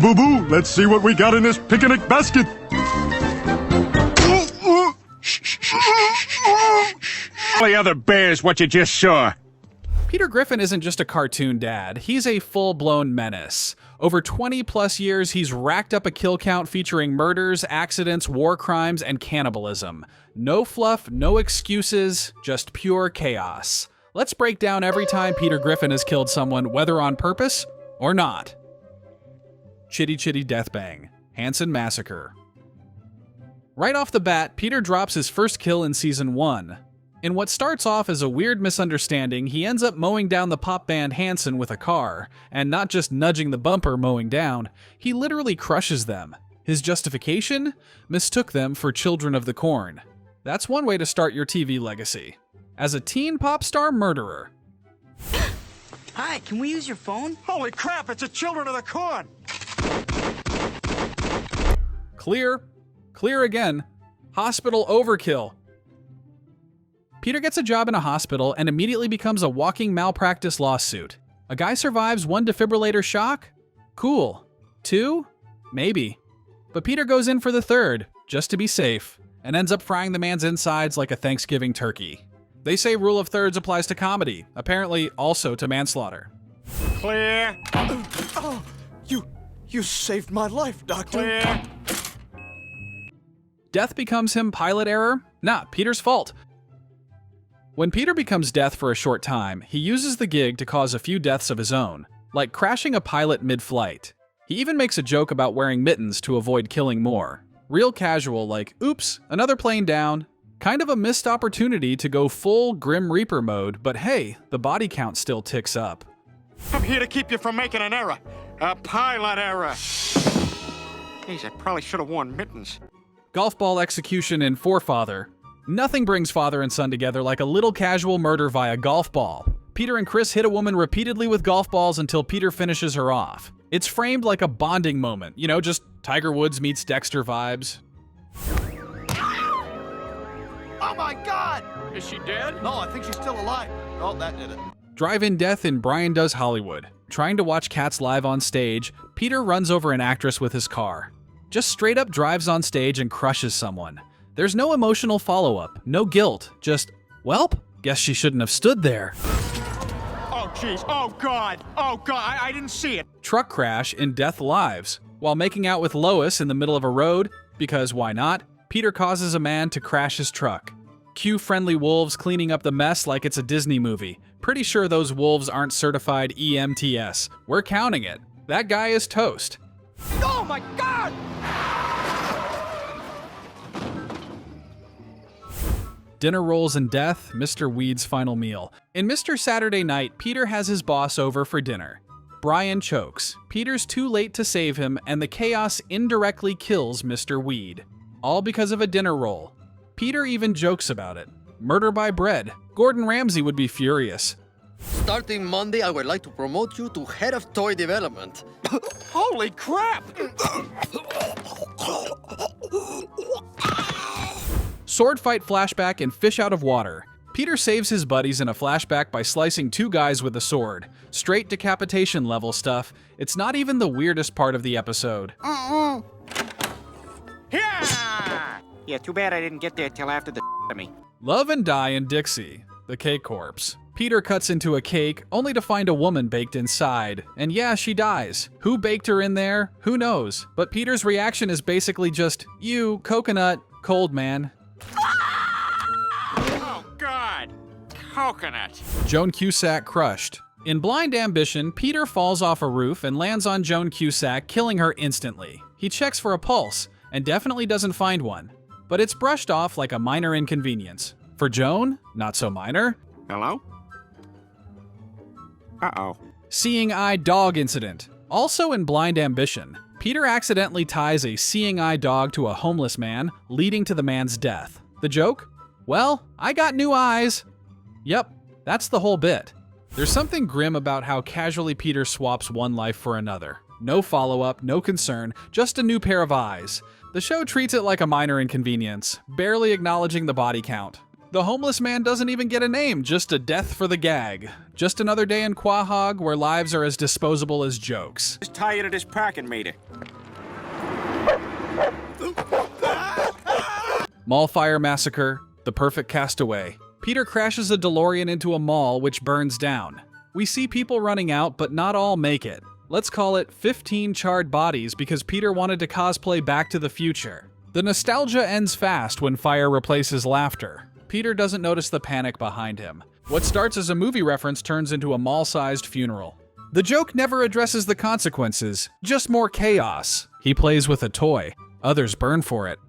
boo-boo-boo. Let's see what we got in this picnic basket. All the other bears what you just saw. Peter Griffin isn't just a cartoon dad, he's a full-blown menace. Over 20-plus years, he's racked up a kill count featuring murders, accidents, war crimes, and cannibalism. No fluff, no excuses, just pure chaos. Let's break down every time Peter Griffin has killed someone, whether on purpose or not. Chitty Chitty Death Bang, Hanson Massacre. Right off the bat, Peter drops his first kill in Season 1. In what starts off as a weird misunderstanding, he ends up mowing down the pop band Hanson with a car, and not just nudging the bumper mowing down, he literally crushes them. His justification? Mistook them for children of the corn. That's one way to start your TV legacy. As a teen pop star murderer. Hi, can we use your phone? Holy crap, it's a Children of the Corn! Clear. Clear again. Hospital overkill. Peter gets a job in a hospital and immediately becomes a walking malpractice lawsuit. A guy survives 1 defibrillator shock? Cool. 2? Maybe. But Peter goes in for the 3rd, just to be safe, and ends up frying the man's insides like a Thanksgiving turkey. They say rule of thirds applies to comedy, apparently also to manslaughter. Clear. Oh, you saved my life, Doctor. Clear. Death becomes him pilot error? Nah, Peter's fault. When Peter becomes Death for a short time, he uses the gig to cause a few deaths of his own, like crashing a pilot mid-flight. He even makes a joke about wearing mittens to avoid killing more. Real casual, like, oops, another plane down. Kind of a missed opportunity to go full Grim Reaper mode, but hey, the body count still ticks up. I'm here to keep you from making an error. A pilot error. Geez, I probably should have worn mittens. Golf ball execution in Forefather. Nothing brings father and son together like a little casual murder via golf ball. Peter and Chris hit a woman repeatedly with golf balls until Peter finishes her off. It's framed like a bonding moment, you know, just Tiger Woods meets Dexter vibes. Oh my God! Is she dead? No, I think she's still alive. Oh, that did it. Drive-in death in Brian Does Hollywood. Trying to watch Cats live on stage, Peter runs over an actress with his car. Just straight up drives on stage and crushes someone. There's no emotional follow-up, no guilt, just, welp, guess she shouldn't have stood there. Oh, jeez. Oh, God. Oh, God. I didn't see it. Truck crash in Death Lives. While making out with Lois in the middle of a road, because why not, Peter causes a man to crash his truck. Cue friendly wolves cleaning up the mess like it's a Disney movie. Pretty sure those wolves aren't certified EMTS. We're counting it. That guy is toast. Oh my God! Dinner rolls in Death, Mr. Weed's final meal. In Mr. Saturday Night, Peter has his boss over for dinner. Brian chokes. Peter's too late to save him, and the chaos indirectly kills Mr. Weed. All because of a dinner roll. Peter even jokes about it. Murder by bread. Gordon Ramsay would be furious. Starting Monday, I would like to promote you to head of toy development. Holy crap! Sword fight flashback in Fish Out of Water. Peter saves his buddies in a flashback by slicing 2 guys with a sword. Straight decapitation level stuff. It's not even the weirdest part of the episode. Yeah, too bad I didn't get there till after the to me. Love and Die in Dixie, the cake corpse. Peter cuts into a cake, only to find a woman baked inside. And yeah, she dies. Who baked her in there? Who knows? But Peter's reaction is basically just, you, coconut, cold man. Oh, God. Coconut. Joan Cusack crushed. In Blind Ambition, Peter falls off a roof and lands on Joan Cusack, killing her instantly. He checks for a pulse, and definitely doesn't find one. But it's brushed off like a minor inconvenience. For Joan, not so minor. Hello? Uh-oh. Seeing Eye Dog incident. Also in Blind Ambition, Peter accidentally ties a seeing eye dog to a homeless man, leading to the man's death. The joke? Well, I got new eyes. Yep, that's the whole bit. There's something grim about how casually Peter swaps one life for another. No follow-up, no concern, just a new pair of eyes. The show treats it like a minor inconvenience, barely acknowledging the body count. The homeless man doesn't even get a name, just a death for the gag. Just another day in Quahog where lives are as disposable as jokes. Just tired of this parking meter. Mall fire massacre, the perfect castaway. Peter crashes a DeLorean into a mall which burns down. We see people running out, but not all make it. Let's call it 15 charred bodies because Peter wanted to cosplay Back to the Future. The nostalgia ends fast when fire replaces laughter. Peter doesn't notice the panic behind him. What starts as a movie reference turns into a mall-sized funeral. The joke never addresses the consequences, just more chaos. He plays with a toy. Others burn for it.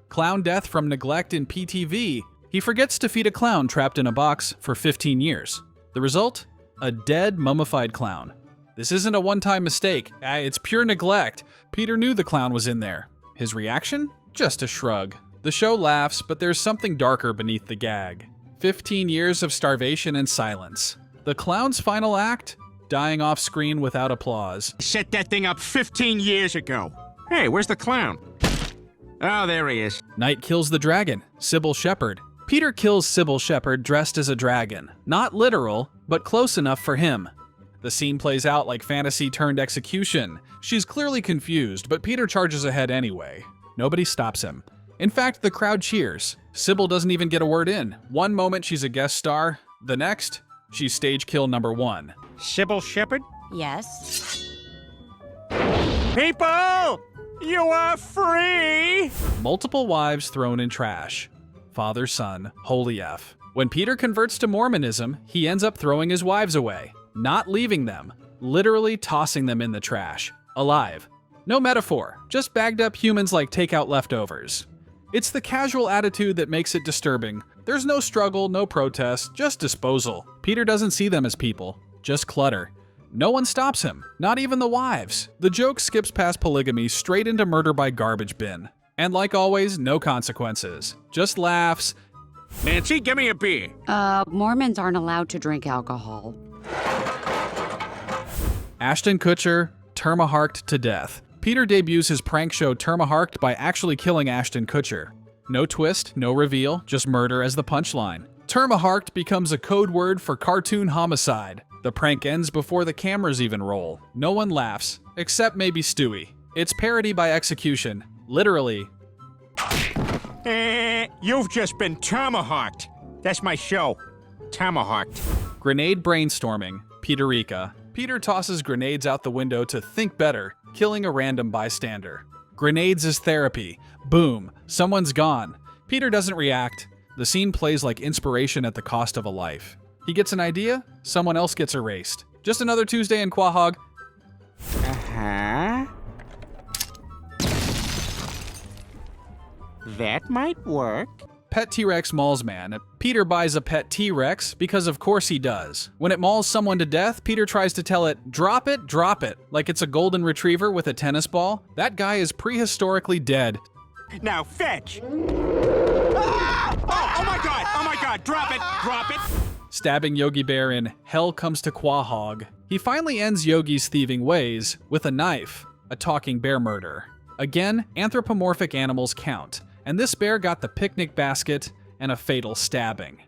Clown death from neglect in PTV. He forgets to feed a clown trapped in a box for 15 years. The result? A dead, mummified clown. This isn't a one-time mistake. It's pure neglect. Peter knew the clown was in there. His reaction? Just a shrug. The show laughs, but there's something darker beneath the gag. 15 years of starvation and silence. The clown's final act? Dying off screen without applause. Set that thing up 15 years ago. Hey, where's the clown? Oh, there he is. Night kills the dragon, Sybil Shepherd. Peter kills Sybil Shepherd dressed as a dragon. Not literal, but close enough for him. The scene plays out like fantasy turned execution. She's clearly confused, but Peter charges ahead anyway. Nobody stops him. In fact, the crowd cheers. Sybil doesn't even get a word in. One moment she's a guest star, the next, she's stage kill number 1. Sybil Shepherd? Yes. People! You are free! Multiple wives thrown in trash. Father, son, holy F. When Peter converts to Mormonism, he ends up throwing his wives away. Not leaving them, literally tossing them in the trash. Alive. No metaphor, just bagged up humans like takeout leftovers. It's the casual attitude that makes it disturbing. There's no struggle, no protest, just disposal. Peter doesn't see them as people, just clutter. No one stops him, not even the wives. The joke skips past polygamy straight into murder by garbage bin. And like always, no consequences. Just laughs. Nancy, give me a beer. Mormons aren't allowed to drink alcohol. Ashton Kutcher, Termaharked to death. Peter debuts his prank show Termaharked by actually killing Ashton Kutcher. No twist, no reveal, just murder as the punchline. Termaharked becomes a code word for cartoon homicide. The prank ends before the cameras even roll. No one laughs, except maybe Stewie. It's parody by execution. Literally. You've just been tomahawked. That's my show. Tomahawked. Grenade brainstorming. Peterica. Peter tosses grenades out the window to think better, killing a random bystander. Grenades is therapy. Boom. Someone's gone. Peter doesn't react. The scene plays like inspiration at the cost of a life. He gets an idea, someone else gets erased. Just another Tuesday in Quahog. Uh-huh. That might work. Pet T-Rex mauls man. Peter buys a pet T-Rex because of course he does. When it mauls someone to death, Peter tries to tell it, drop it, like it's a golden retriever with a tennis ball. That guy is prehistorically dead. Now fetch. Ah! Oh my god, drop it. Stabbing Yogi Bear in Hell Comes to Quahog. He finally ends Yogi's thieving ways with a knife, a talking bear murder. Again, anthropomorphic animals count, and this bear got the picnic basket and a fatal stabbing.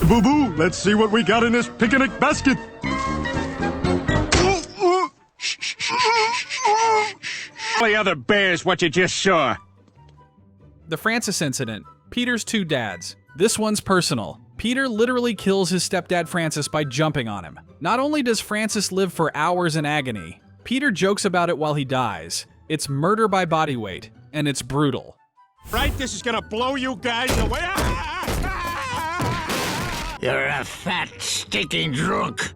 Boo-boo, let's see what we got in this picnic basket. All the other bears what you just saw. The Francis incident. Peter's two dads. This one's personal. Peter literally kills his stepdad Francis by jumping on him. Not only does Francis live for hours in agony, Peter jokes about it while he dies. It's murder by body weight, and it's brutal. Right? This is gonna blow you guys away. You're a fat, stinking drunk.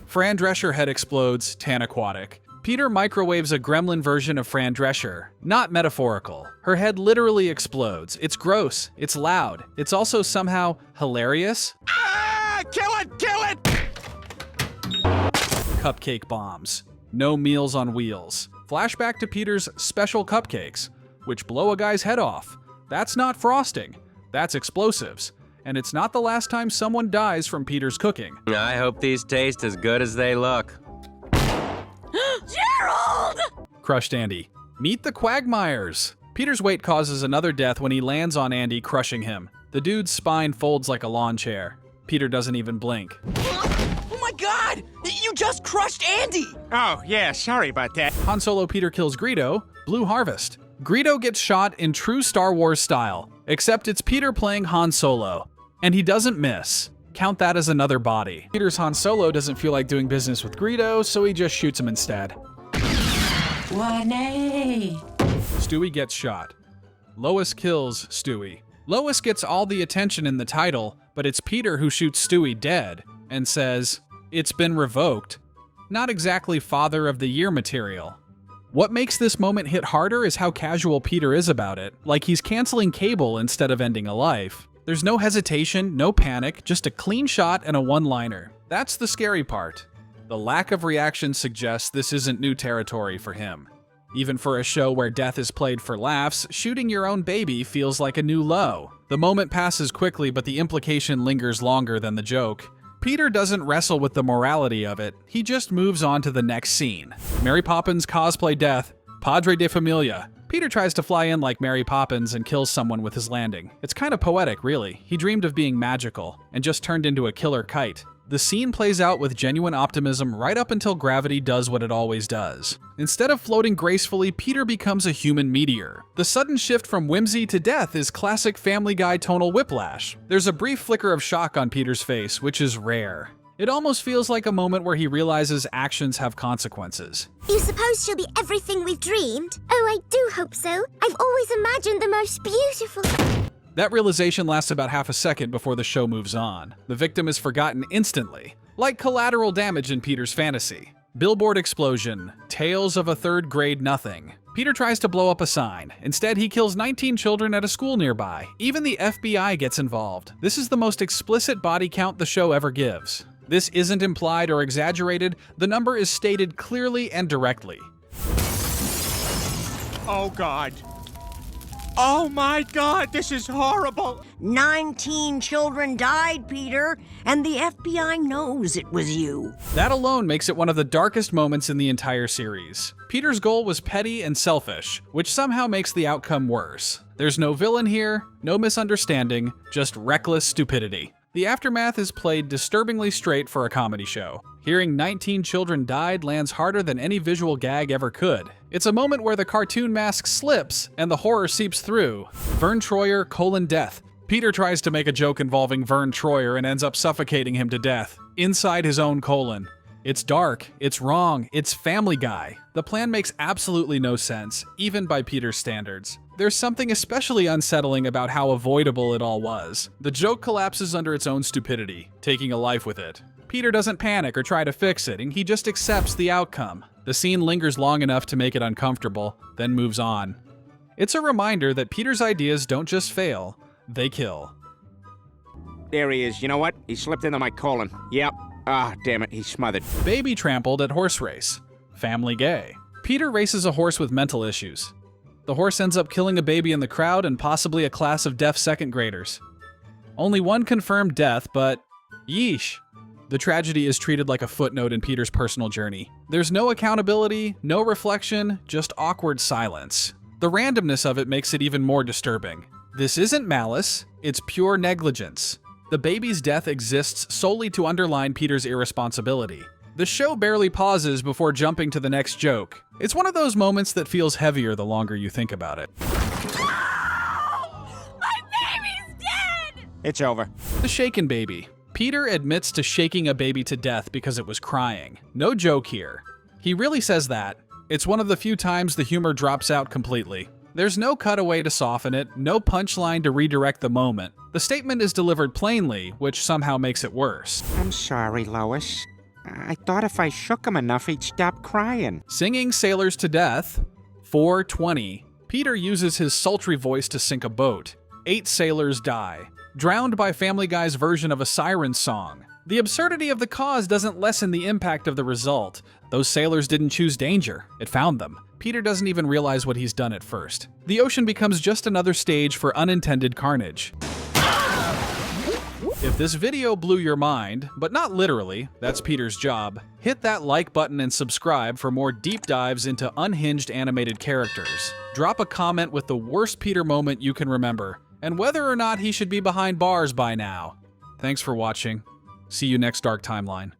Fran Drescher head explodes, tan aquatic. Peter microwaves a gremlin version of Fran Drescher. Not metaphorical. Her head literally explodes. It's gross. It's loud. It's also somehow hilarious. Kill it! Cupcake bombs. No meals on wheels. Flashback to Peter's special cupcakes, which blow a guy's head off. That's not frosting. That's explosives. And it's not the last time someone dies from Peter's cooking. I hope these taste as good as they look. Gerald! crushed Andy. Meet the Quagmires. Peter's weight causes another death when he lands on Andy, crushing him. The dude's spine folds like a lawn chair. Peter doesn't even blink. Oh my god! You just crushed Andy! Oh, yeah, sorry about that. Han Solo Peter kills Greedo, Blue Harvest. Greedo gets shot in true Star Wars style, except it's Peter playing Han Solo. And he doesn't miss. Count that as another body. Peter's Han Solo doesn't feel like doing business with Greedo, so he just shoots him instead. 1A. Stewie gets shot. Lois kills Stewie. Lois gets all the attention in the title, but it's Peter who shoots Stewie dead and says, "It's been revoked." Not exactly Father of the Year material. What makes this moment hit harder is how casual Peter is about it, like he's canceling cable instead of ending a life. There's no hesitation, no panic, just a clean shot and a one-liner. That's the scary part. The lack of reaction suggests this isn't new territory for him. Even for a show where death is played for laughs, shooting your own baby feels like a new low. The moment passes quickly, but the implication lingers longer than the joke. Peter doesn't wrestle with the morality of it, he just moves on to the next scene. Mary Poppins cosplay death, Padre de Familia. Peter tries to fly in like Mary Poppins and kills someone with his landing. It's kind of poetic, really. He dreamed of being magical, and just turned into a killer kite. The scene plays out with genuine optimism right up until gravity does what it always does. Instead of floating gracefully, Peter becomes a human meteor. The sudden shift from whimsy to death is classic Family Guy tonal whiplash. There's a brief flicker of shock on Peter's face, which is rare. It almost feels like a moment where he realizes actions have consequences. You suppose she'll be everything we've dreamed? Oh, I do hope so. I've always imagined the most beautiful... That realization lasts about half a second before the show moves on. The victim is forgotten instantly, like collateral damage in Peter's fantasy. Billboard explosion, tales of a third grade nothing. Peter tries to blow up a sign. Instead, he kills 19 children at a school nearby. Even the FBI gets involved. This is the most explicit body count the show ever gives. This isn't implied or exaggerated. The number is stated clearly and directly. Oh, God. Oh, my God, this is horrible. 19 children died, Peter, and the FBI knows it was you. That alone makes it one of the darkest moments in the entire series. Peter's goal was petty and selfish, which somehow makes the outcome worse. There's no villain here, no misunderstanding, just reckless stupidity. The aftermath is played disturbingly straight for a comedy show. Hearing 19 children died lands harder than any visual gag ever could. It's a moment where the cartoon mask slips and the horror seeps through. Vern Troyer, death. Peter tries to make a joke involving Vern Troyer and ends up suffocating him to death, inside his own colon. It's dark, it's wrong, it's Family Guy. The plan makes absolutely no sense, even by Peter's standards. There's something especially unsettling about how avoidable it all was. The joke collapses under its own stupidity, taking a life with it. Peter doesn't panic or try to fix it, and he just accepts the outcome. The scene lingers long enough to make it uncomfortable, then moves on. It's a reminder that Peter's ideas don't just fail, they kill. There he is. You know what? He slipped into my colon. Yep. Ah, damn it, he's smothered. Baby trampled at horse race. Family gay. Peter races a horse with mental issues. The horse ends up killing a baby in the crowd and possibly a class of deaf second graders. Only one confirmed death, but yeesh. The tragedy is treated like a footnote in Peter's personal journey. There's no accountability, no reflection, just awkward silence. The randomness of it makes it even more disturbing. This isn't malice, it's pure negligence. The baby's death exists solely to underline Peter's irresponsibility. The show barely pauses before jumping to the next joke. It's one of those moments that feels heavier the longer you think about it. My baby's dead! It's over. The shaken baby. Peter admits to shaking a baby to death because it was crying. No joke here. He really says that. It's one of the few times the humor drops out completely. There's no cutaway to soften it, no punchline to redirect the moment. The statement is delivered plainly, which somehow makes it worse. I'm sorry, Lois. I thought if I shook him enough, he'd stop crying. Singing sailors to death. 4:20. Peter uses his sultry voice to sink a boat. 8 sailors die, drowned by Family Guy's version of a siren song. The absurdity of the cause doesn't lessen the impact of the result. Those sailors didn't choose danger, it found them. Peter doesn't even realize what he's done at first. The ocean becomes just another stage for unintended carnage. If this video blew your mind, but not literally, that's Peter's job, hit that like button and subscribe for more deep dives into unhinged animated characters. Drop a comment with the worst Peter moment you can remember, and whether or not he should be behind bars by now. Thanks for watching. See you next Dark Timeline.